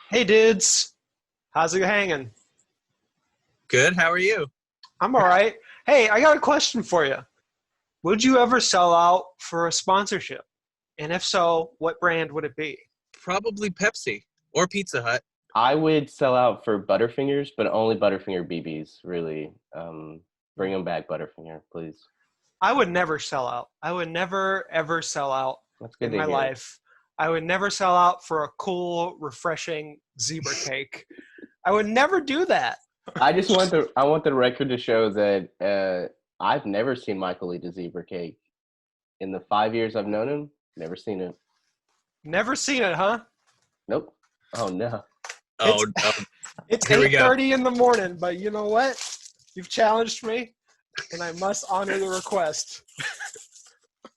Hey dudes, how's it hanging? Good. How are you? I'm all right. Hey, I got a question for you. Would you ever sell out for a sponsorship? And if so, what brand would it be? Probably Pepsi or Pizza Hut. I would sell out for Butterfingers, but only Butterfinger BBs, really. Bring them back, Butterfinger, please. I would never sell out. I would never ever sell out That's good in to my hear. life. I would never sell out for a cool, refreshing zebra cake. I would never do that. I want the record to show that I've never seen Michael eat a zebra cake. In the 5 years I've known him, never seen it. Never seen it, huh? Nope. Oh no. It's Oh, oh, it's here we go. 8:30 in the morning, but you know what? You've challenged me, and I must honor the request.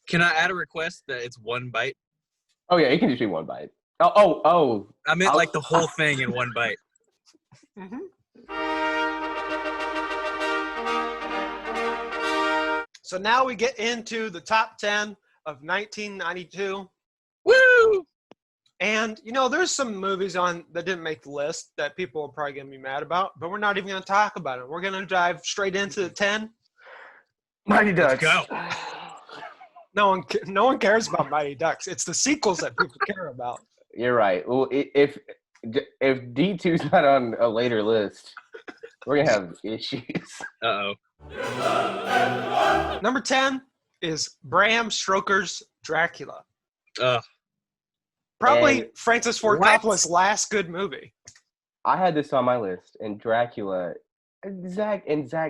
Can I add a request that it's one bite? Oh yeah, it can just be one bite. Oh. I meant I'll- like the whole thing in one bite. Mhm. So now we get into the top 10 of 1992. Woo! And, there's some movies on that didn't make the list that people are probably going to be mad about, but we're not even going to talk about it. We're going to dive straight into the 10. Mighty Let's Ducks. go. No one cares about Mighty Ducks. It's the sequels that people care about. You're right. Well, if D2's not on a later list, we're gonna have issues. Uh-oh. Number 10 is Bram Stoker's Dracula. Ugh. Probably And Francis Ford what? Coppola's last good movie. I had this on my list, and Dracula, Zach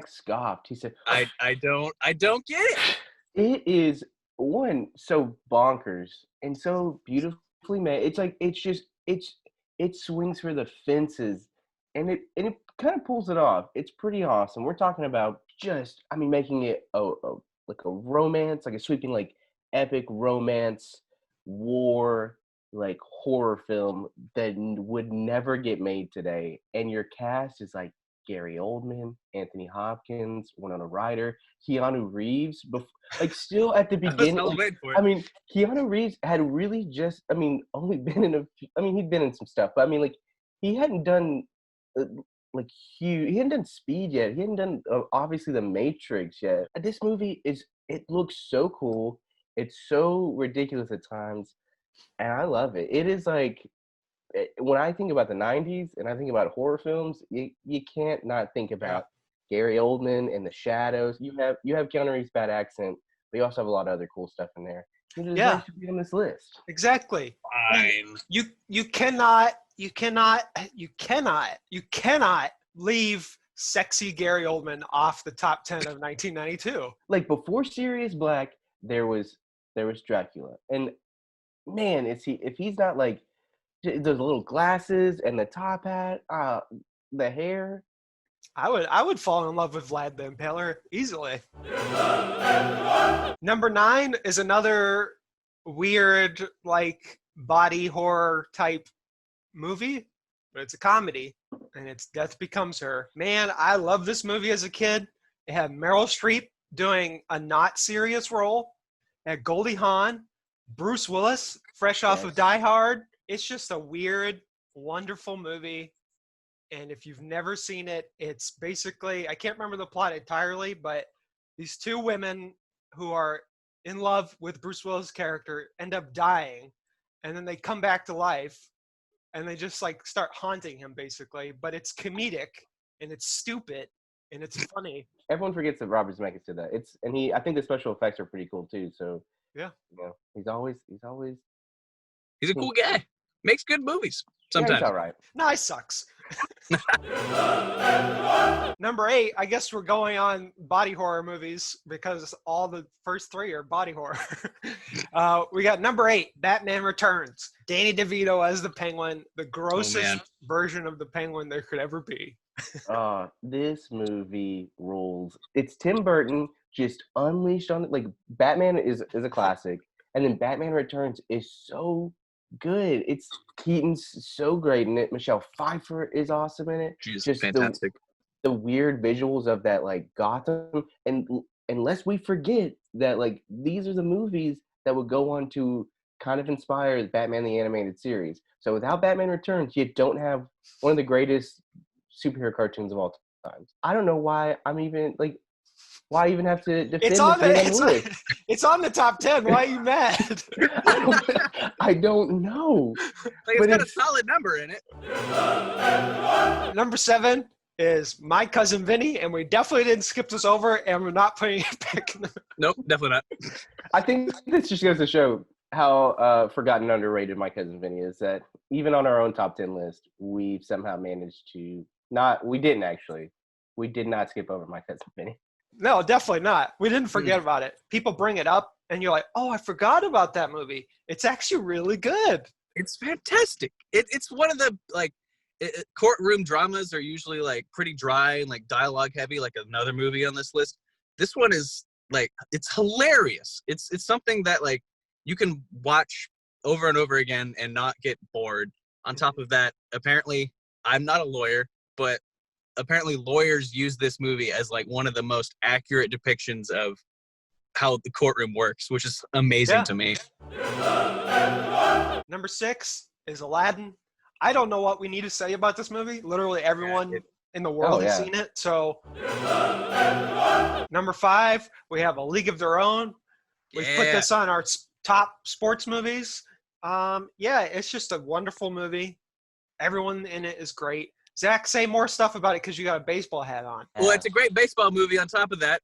scoffed. He said, I don't get it. "It is one so bonkers and so beautifully made. It's like it swings for the fences, and it kind of pulls it off. It's pretty awesome. We're talking about making it like a romance, like a sweeping like epic romance war like horror film that would never get made today. And your cast is like Gary Oldman, Anthony Hopkins, Winona Ryder, Keanu Reeves. Like still at the I was beginning, hella like, waiting for I it. mean, Keanu Reeves had really only been in he'd been in some stuff, but I mean, like, he hadn't done uh, like huge. He hadn't done Speed yet. He hadn't done obviously The Matrix yet. This movie it looks so cool. It's so ridiculous at times, and I love it. It is like when I think about the '90s and I think about horror films, you can't not think Yeah. about Gary Oldman and The Shadows. You have Keanu Reeves' bad accent, but you also have a lot of other cool stuff in there. He Yeah. deserves to be on this list. Exactly. Fine. You cannot leave Sexy Gary Oldman off the top 10 of 1992. Like before Sirius Black, there was Dracula, and man, if he's not like those little glasses and the top hat, the hair. I would fall in love with Vlad the Impaler easily. Number 9 is another weird like body horror type movie, but it's a comedy, and it's Death Becomes Her. Man, I love this movie as a kid. It had Meryl Streep doing a not serious role. It had Goldie Hawn, Bruce Willis, fresh off of Yes. Die Hard. It's just a weird, wonderful movie. And if you've never seen it, it's basically, I can't remember the plot entirely, but these two women who are in love with Bruce Willis' character end up dying, and then they come back to life, and they just like start haunting him basically. But it's comedic, and it's stupid, and it's funny. Everyone forgets that Robert Zemeckis did that. I think the special effects are pretty cool too. So Yeah. he's always He's a cool guy. Makes good movies yeah, he's sometimes. all right. No, he sucks. Number 8, I guess we're going on body horror movies because all the first 3 are body horror. We got number 8, Batman Returns. Danny DeVito as the Penguin, the grossest version of the Penguin there could ever be. This movie rules. It's Tim Burton just unleashed on it. Like Batman is a classic, and then Batman Returns is so good. It's Keaton's so great in it. Michelle Pfeiffer is awesome in it. She's Just fantastic. the weird visuals of that like Gotham, and unless we forget that like these are the movies that would go on to kind of inspired Batman the Animated Series. So without Batman Returns, you don't have one of the greatest superhero cartoons of all time. I don't know why why even have to defend It's this on being on the the list? it's on the top 10. Why are you mad? I don't know. Like, But it's got a it's- solid number in it. Number 7 is My Cousin Vinnie, and we definitely didn't skip this over, and we're not putting it back in the... Nope, definitely not. I think this just goes to show how forgotten and underrated My Cousin Vinny is, that even on our own top 10 list, we've somehow managed to we did not skip over My Cousin Vinny. No, definitely not. We didn't forget about it. People bring it up, and you're like, oh, I forgot about that movie. It's actually really good. It's fantastic. It's one of the, like, courtroom dramas are usually, like, pretty dry and, like, dialogue heavy, like another movie on this list. This one is, like, it's hilarious. It's something that, like, you can watch over and over again and not get bored. On top of that, apparently, I'm not a lawyer, but apparently lawyers use this movie as, like, one of the most accurate depictions of how the courtroom works, which is amazing to me. Number 6 is Aladdin. I don't know what we need to say about this movie. Literally everyone in the world has seen it. So number 5, we have A League of Their Own. We've put this on our top sports movies. It's just a wonderful movie. Everyone in it is great. Zach, say more stuff about it because you got a baseball hat on. Well, it's a great baseball movie on top of that.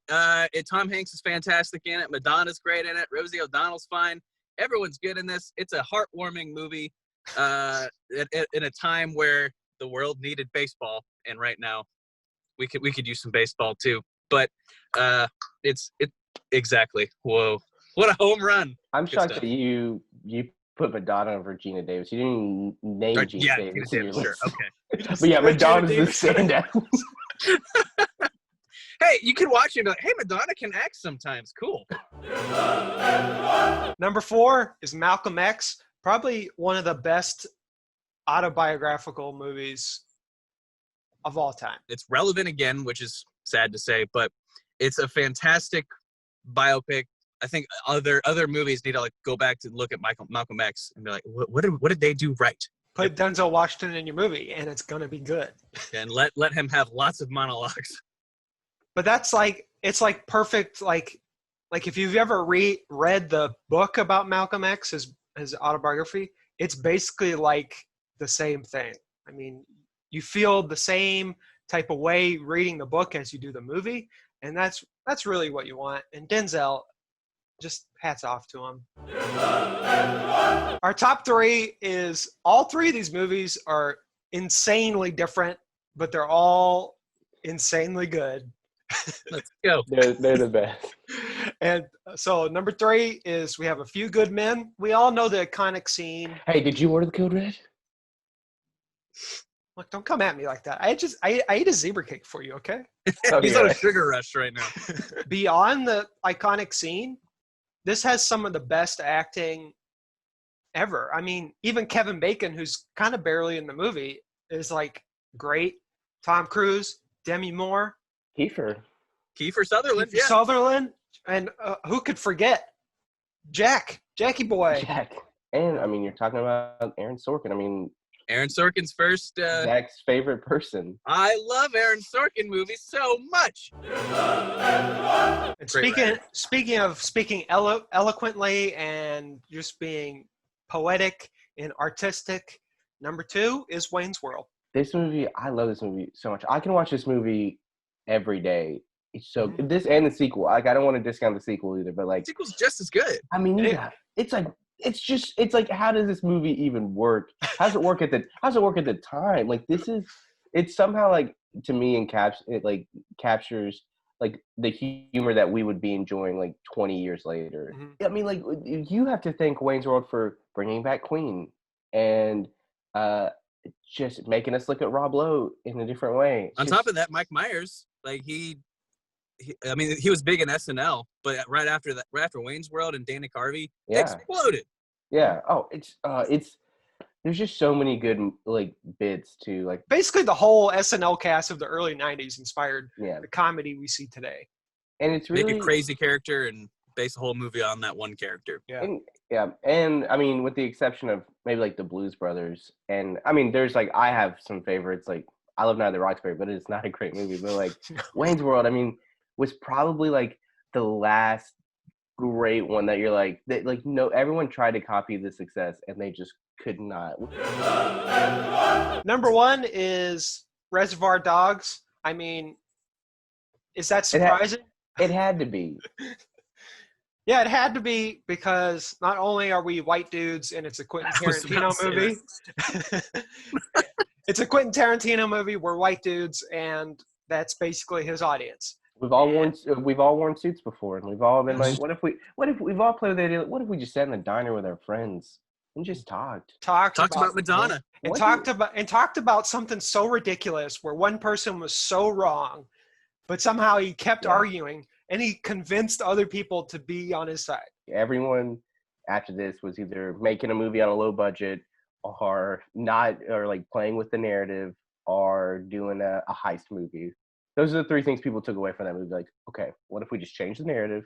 Tom Hanks is fantastic in it. Madonna's great in it. Rosie O'Donnell's fine. Everyone's good in this. It's a heartwarming movie in a time where the world needed baseball. And right now, we could use some baseball too. But it's exactly. Whoa. What a home run. I'm shocked that you put Madonna over Gina Davis. You didn't even name Gina Davis. Gina Davis, sure. Okay. But yeah, Madonna's the standout. Hey, you can watch it and be like, hey, Madonna can act sometimes. Cool. Number 4 is Malcolm X. Probably one of the best autobiographical movies of all time. It's relevant again, which is sad to say, but it's a fantastic biopic. I think other movies need to, like, go back to look at Malcolm X and be like, what did they do right? Put Denzel Washington in your movie, and it's gonna be good. And let him have lots of monologues. But that's like, it's like perfect. Like if you've ever read the book about Malcolm X, his autobiography, it's basically like the same thing. I mean, you feel the same type of way reading the book as you do the movie, and that's really what you want. And Denzel, just hats off to him. Our top 3 is, all 3 of these movies are insanely different, but they're all insanely good. Let's go. They're the best. And so number 3 is We Have a Few Good Men. We all know the iconic scene. Hey, did you order the Code Red? Look, don't come at me like that. I ate a zebra cake for you, okay? He's on a sugar rush right now. Beyond the iconic scene, this has some of the best acting ever. I mean, even Kevin Bacon, who's kind of barely in the movie, is like great. Tom Cruise, Demi Moore, Kiefer Sutherland. Yeah. Sutherland, and who could forget Jackie Boy. Jack. And I mean, you're talking about Aaron Sorkin. I mean, Aaron Sorkin's first. Zach's favorite person. I love Aaron Sorkin movies so much. And speaking of speaking eloquently and just being poetic and artistic, number 2 is Wayne's World. This movie, I love this movie so much. I can watch this movie every day. It's so this and the sequel. Like, I don't want to discount the sequel either, but like The sequel's just as good. I mean, it's like how does this movie even work? How does it work at the time? Like, it's somehow, like, to me, it captures like the humor that we would be enjoying like 20 years later. I mean, like, you have to thank Wayne's World for bringing back Queen and just making us look at Rob Lowe in a different way. On top of that, Mike Myers, like he was big in SNL, but right after Wayne's World and Dana Carvey, exploded. Yeah. Oh, it's there's just so many good like bits too. Like, basically the whole SNL cast of the early 90s inspired the comedy we see today. And it's really make a crazy character and base a whole movie on that one character. Yeah. And I mean, with the exception of maybe like the Blues Brothers, and I mean, there's like I have some favorites. Like I love Night of the Roxbury, but it's not a great movie. But like Wayne's World, I mean, was probably like the last great one that you're like that. Like no, everyone tried to copy the success, and they just could not. Number one is Reservoir Dogs. I mean, is that surprising? It had to be. Yeah, it had to be because not only are we white dudes and it's a Quentin Tarantino movie, it's a Quentin Tarantino movie. We're white dudes, and that's basically his audience. We've all worn suits before, and we've all been like, what if we've all played with the idea? What if we just sat in the diner with our friends and just talked about Madonna and talked about something so ridiculous where one person was so wrong, but somehow he kept arguing. And he convinced other people to be on his side. Everyone after this was either making a movie on a low budget or not, or like playing with the narrative or doing a heist movie. Those are the three things people took away from that movie. Like, okay, what if we just change the narrative?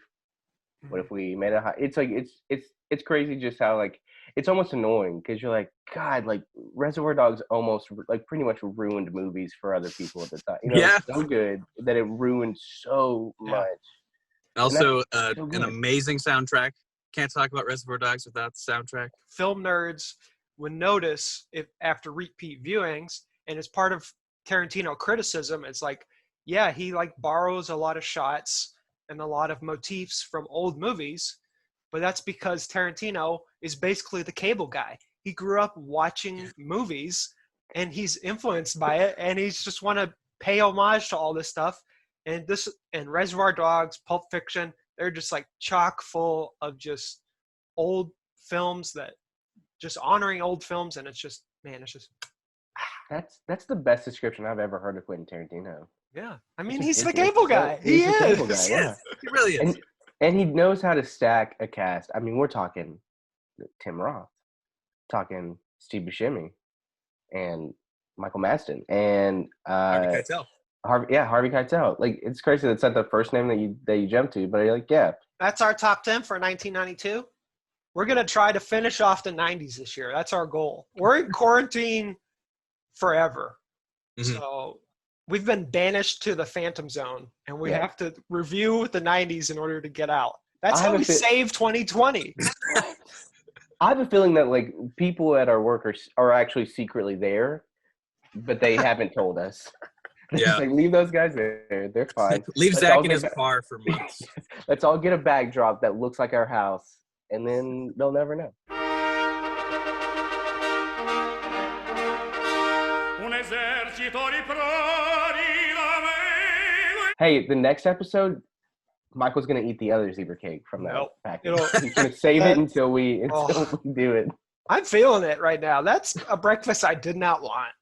What if we made it's like, it's crazy just how like, it's almost annoying because you're like, God, like Reservoir Dogs almost like pretty much ruined movies for other people at the time. You know, it's so good that it ruined so much. Also, an amazing soundtrack. Can't talk about Reservoir Dogs without the soundtrack. Film nerds would notice if after repeat viewings, and as part of Tarantino criticism, it's like, yeah, he like borrows a lot of shots and a lot of motifs from old movies, but that's because Tarantino is basically the cable guy. He grew up watching movies and he's influenced by it, and he's just want to pay homage to all this stuff. And Reservoir Dogs, Pulp Fiction, they're just like chock full of just old films that just honoring old films, and it's just, man, it's just that's the best description I've ever heard of Quentin Tarantino. Yeah, I mean, he's the cable guy. He is. Cable guy, yeah. He really is. And he knows how to stack a cast. I mean, we're talking Tim Roth, talking Steve Buscemi, and Michael Madsen, and Harvey Keitel. Harvey Keitel. Like, it's crazy that's not the first name that you jump to, but you're like, yeah. That's our top 10 for 1992. We're gonna try to finish off the 90s this year. That's our goal. We're in quarantine forever, so we've been banished to the Phantom Zone, and we have to review the 90s in order to get out. That's how we save 2020. I have a feeling that like people at our work are actually secretly there, but they haven't told us. Yeah, like, leave those guys there. They're fine. Leave Zach in his car for months. Let's all get a backdrop that looks like our house, and then they'll never know. Hey, the next episode, Michael's gonna eat the other zebra cake from that package. He's gonna save it until we do it. I'm feeling it right now. That's a breakfast I did not want.